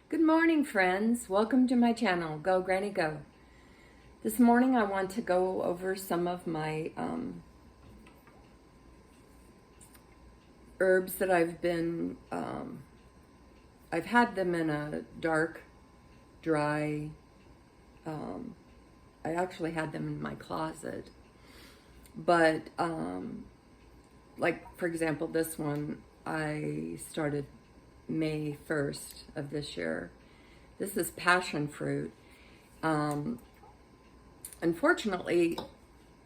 Good morning, friends. Welcome to my channel, Go Granny Go. This morning I want to go over some of my herbs that I've had them in a dark, dry, I actually had them in my closet. But, like, for example, this one, I started May 1st of this year. This is passion fruit. Unfortunately,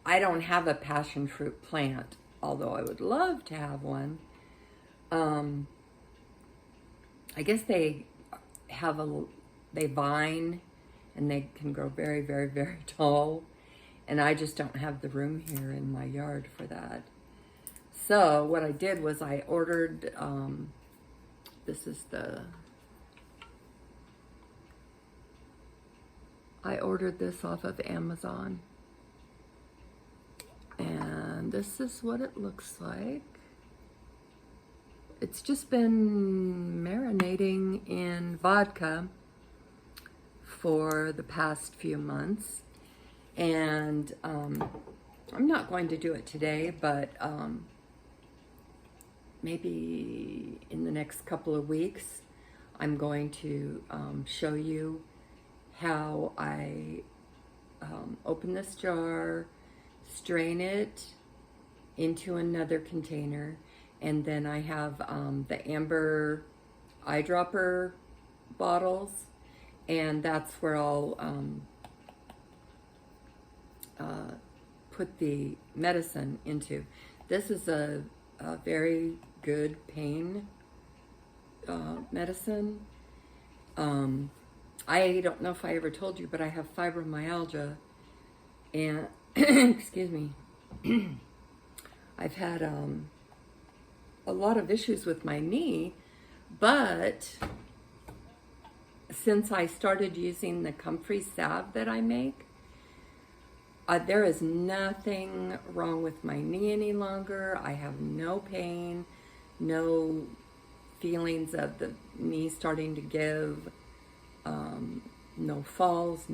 I don't have a passion fruit plant, although I would love to have one. I guess they vine and they can grow very, very, very tall. And I just don't have the room here in my yard for that. So what I did was I ordered, I ordered this off of Amazon. And this is what it looks like. It's just been marinating in vodka for the past few months. And I'm not going to do it today, but maybe in the next couple of weeks, I'm going to show you how I open this jar, strain it into another container, and then I have the amber eyedropper bottles, and that's where I'll put the medicine into. This is a very good pain medicine. I don't know if I ever told you, but I have fibromyalgia, and excuse me, I've had a lot of issues with my knee, but since I started using the comfrey salve that I make, there is nothing wrong with my knee any longer. I have no pain, no feelings of the knee starting to give, no falls,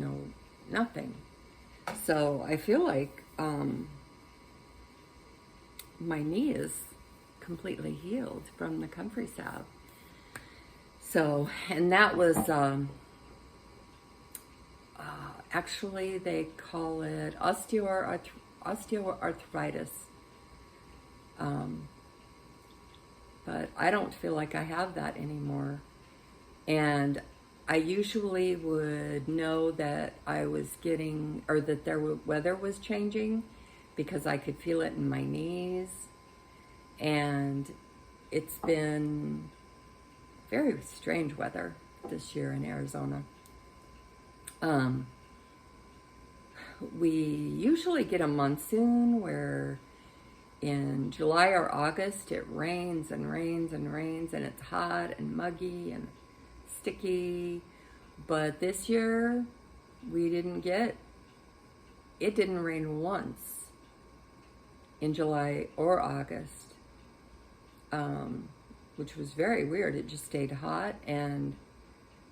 nothing. So I feel like my knee is completely healed from the comfrey salve. So, and that was actually, they call it osteoarthritis. But I don't feel like I have that anymore. And I usually would know that I was getting, or that weather was changing, because I could feel it in my knees. And it's been very strange weather this year in Arizona. We usually get a monsoon where in July or August it rains and rains and rains, and it's hot and muggy and sticky. But this year it didn't rain once in July or August, which was very weird. It just stayed hot, and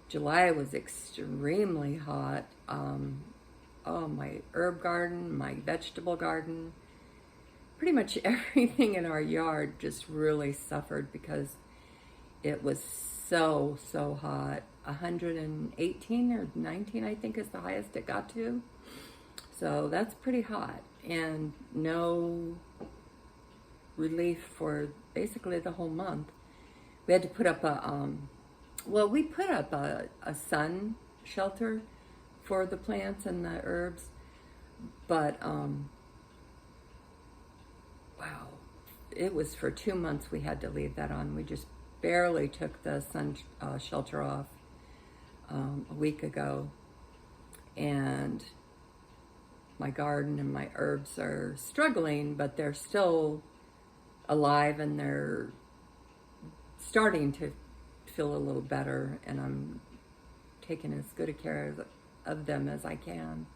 July was extremely hot. My herb garden, my vegetable garden, pretty much everything in our yard just really suffered because it was so hot. 118 or 19, I think, is the highest it got to. So that's pretty hot, and no relief for basically the whole month. We had to put up we put up a sun shelter for the plants and the herbs, but wow, it was for 2 months we had to leave that on. We just barely took the sun shelter off a week ago, and my garden and my herbs are struggling, but they're still alive, and they're starting to feel a little better, and I'm taking as good a care of them as I can.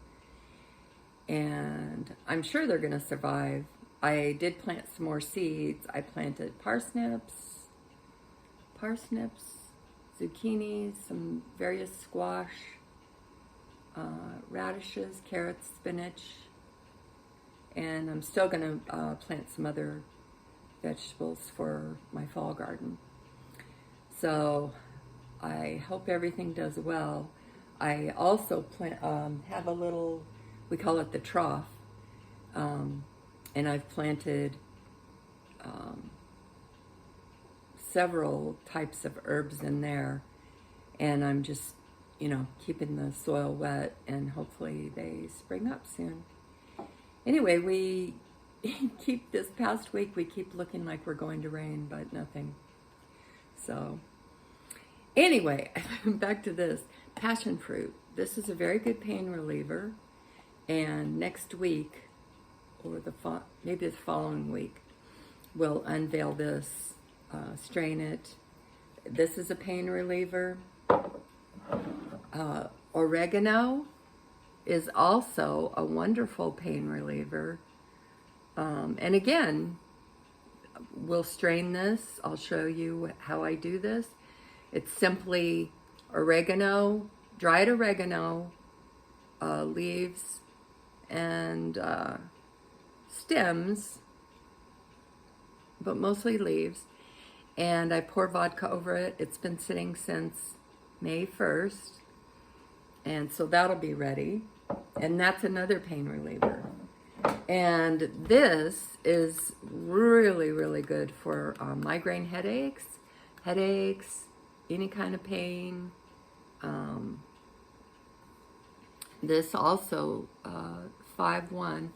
And I'm sure they're going to survive. I did plant some more seeds. I planted parsnips, zucchini, some various squash, radishes, carrots, spinach, and I'm still going to plant some other vegetables for my fall garden. So I hope everything does well. I also have a little, we call it the trough, and I've planted several types of herbs in there, and I'm just, keeping the soil wet, and hopefully they spring up soon. Anyway, we this past week, we keep looking like we're going to rain, but nothing. So anyway, back to this. Passion fruit. This is a very good pain reliever, and next week, or maybe the following week, we'll unveil this, strain it. This is a pain reliever. Oregano is also a wonderful pain reliever. And again, we'll strain this. I'll show you how I do this. It's simply oregano, dried oregano, leaves, and stems, but mostly leaves. And I pour vodka over it. It's been sitting since May 1st. And so that'll be ready. And that's another pain reliever. And this is really, really good for migraine headaches, any kind of pain. This also 5-1.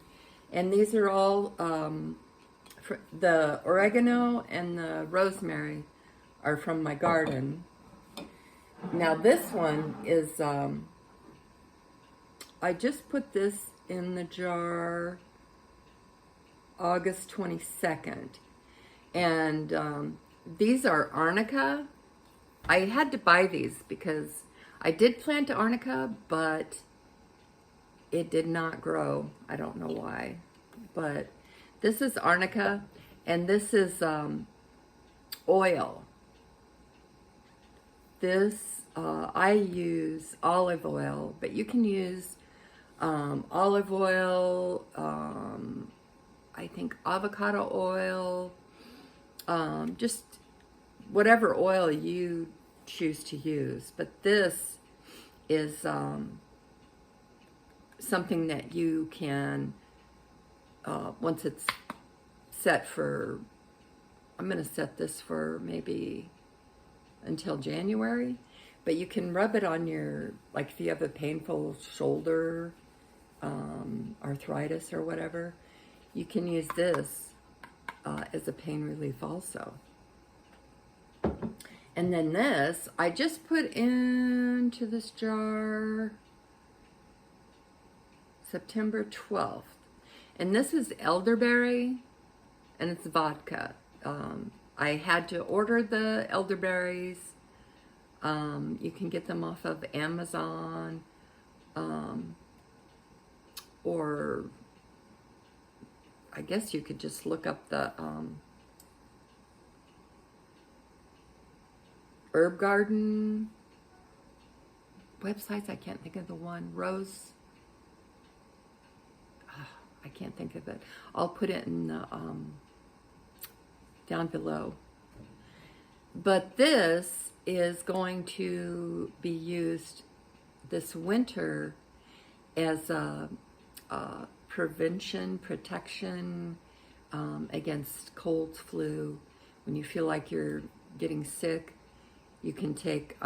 And these are all, the oregano and the rosemary are from my garden. Now this one is, I just put this in the jar August 22nd. And these are arnica. I had to buy these because I did plant arnica, but it did not grow. I don't know why. But this is arnica, and this is oil. This, I use olive oil, but you can use olive oil, I think avocado oil, just whatever oil you choose to use. But this is something that you can, once it's set for, I'm going to set this for maybe until January, but you can rub it on your, like if you have a painful shoulder, arthritis or whatever, you can use this as a pain relief also. And then this, I just put into this jar September 12th. And this is elderberry, and it's vodka. I had to order the elderberries. You can get them off of Amazon, or I guess you could just look up the herb garden websites. I can't think of the one. Rose. I can't think of it. I'll put it in the down below. But this is going to be used this winter as a protection against colds, flu. When you feel like you're getting sick, you can take,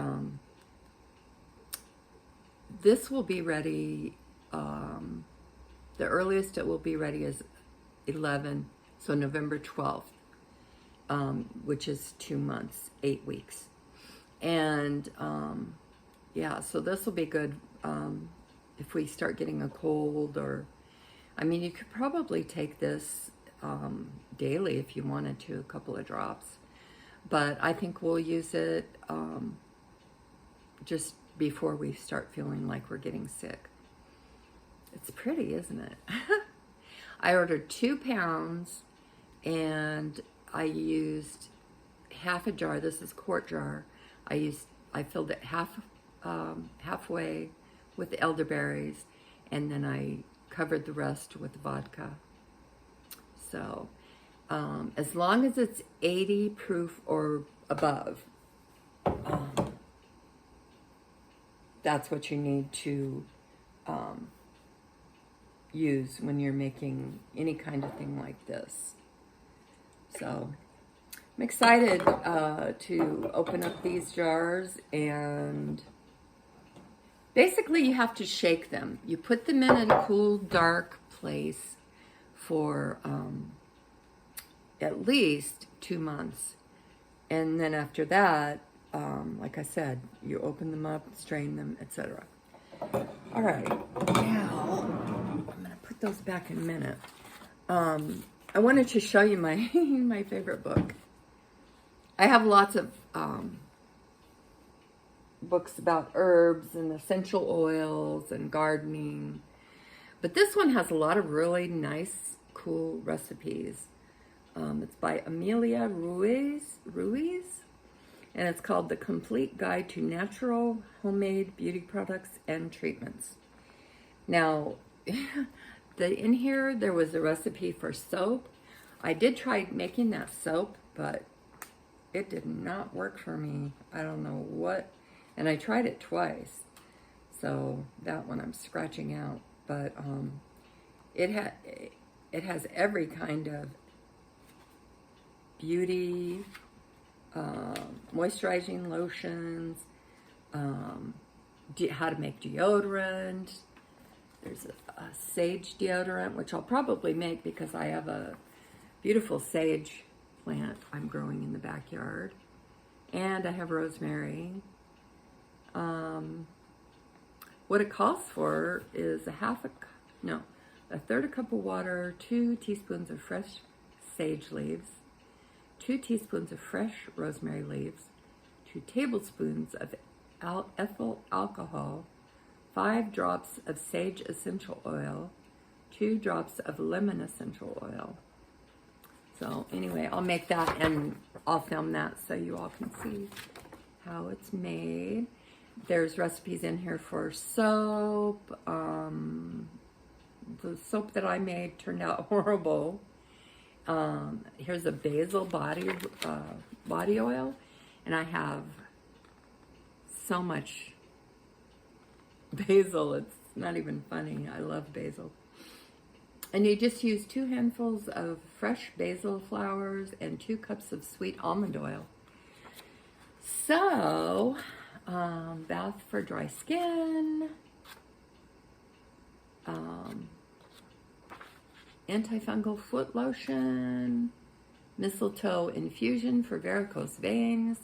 this will be ready, the earliest it will be ready is 11, so November 12th, which is 2 months, 8 weeks. And yeah, so this will be good if we start getting a cold, or, I mean, you could probably take this daily if you wanted to, a couple of drops. But I think we'll use it just before we start feeling like we're getting sick. It's pretty, isn't it? I ordered 2 pounds, and I used half a jar. This is quart jar. I used I filled it halfway with the elderberries, and then I covered the rest with vodka. So as long as it's 80 proof or above, that's what you need to use when you're making any kind of thing like this. So I'm excited to open up these jars, and basically you have to shake them. You put them in a cool, dark place for at least 2 months. And then after that, like I said, you open them up, strain them, etc. All right, now I'm going to put those back in a minute. I wanted to show you my my favorite book. I have lots of books about herbs and essential oils and gardening, but this one has a lot of really nice, cool recipes. It's by Amelia Ruiz, and it's called The Complete Guide to Natural Homemade Beauty Products and Treatments. Now, in here, there was a recipe for soap. I did try making that soap, but it did not work for me. I don't know what, and I tried it twice. So that one I'm scratching out, but it has every kind of beauty, moisturizing lotions, how to make deodorant. There's a sage deodorant, which I'll probably make because I have a beautiful sage plant I'm growing in the backyard. And I have rosemary. What it calls for is a third a cup of water, 2 teaspoons of fresh sage leaves, 2 teaspoons of fresh rosemary leaves, 2 tablespoons of ethyl alcohol, 5 drops of sage essential oil, 2 drops of lemon essential oil. So anyway, I'll make that and I'll film that so you all can see how it's made. There's recipes in here for soap. The soap that I made turned out horrible. Here's a basil body oil, and I have so much basil, it's not even funny. I love basil. And you just use 2 handfuls of fresh basil flowers and 2 cups of sweet almond oil. So, bath for dry skin, antifungal foot lotion, mistletoe infusion for varicose veins.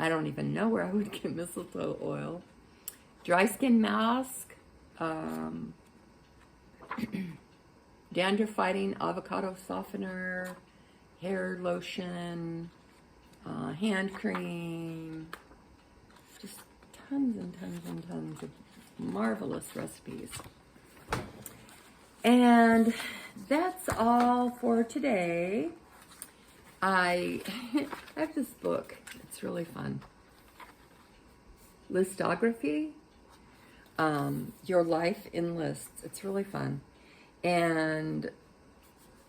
I don't even know where I would get mistletoe oil. Dry skin mask, dandruff fighting avocado softener, hair lotion, hand cream, just tons and tons and tons of marvelous recipes. And that's all for today. I have this book. It's really fun. Listography. Your Life in Lists. It's really fun. And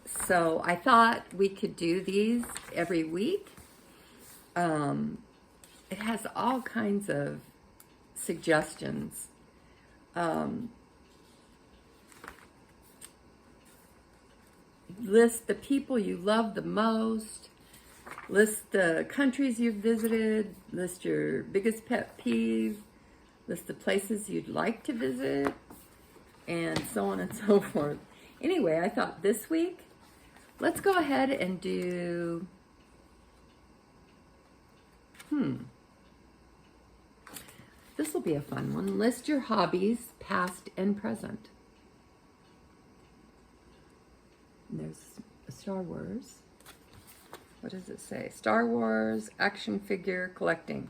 so I thought we could do these every week. It has all kinds of suggestions. List the people you love the most. List the countries you've visited. List your biggest pet peeve. List the places you'd like to visit. And so on and so forth. Anyway, I thought this week, let's go ahead and do... This will be a fun one. List your hobbies, past and present. And there's Star Wars. What does it say? Star Wars action figure collecting,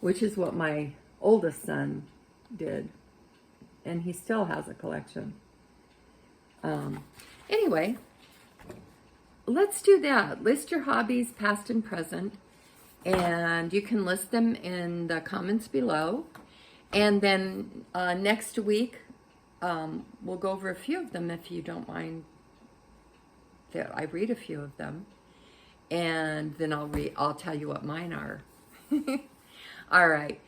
which is what my oldest son did. And he still has a collection. Anyway, let's do that. List your hobbies, past and present. And you can list them in the comments below. And then next week, we'll go over a few of them if you don't mind that I read a few of them. And then I'll tell you what mine are. All right.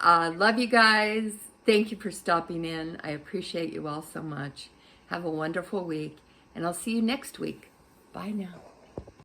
Love you guys. Thank you for stopping in. I appreciate you all so much. Have a wonderful week. And I'll see you next week. Bye now.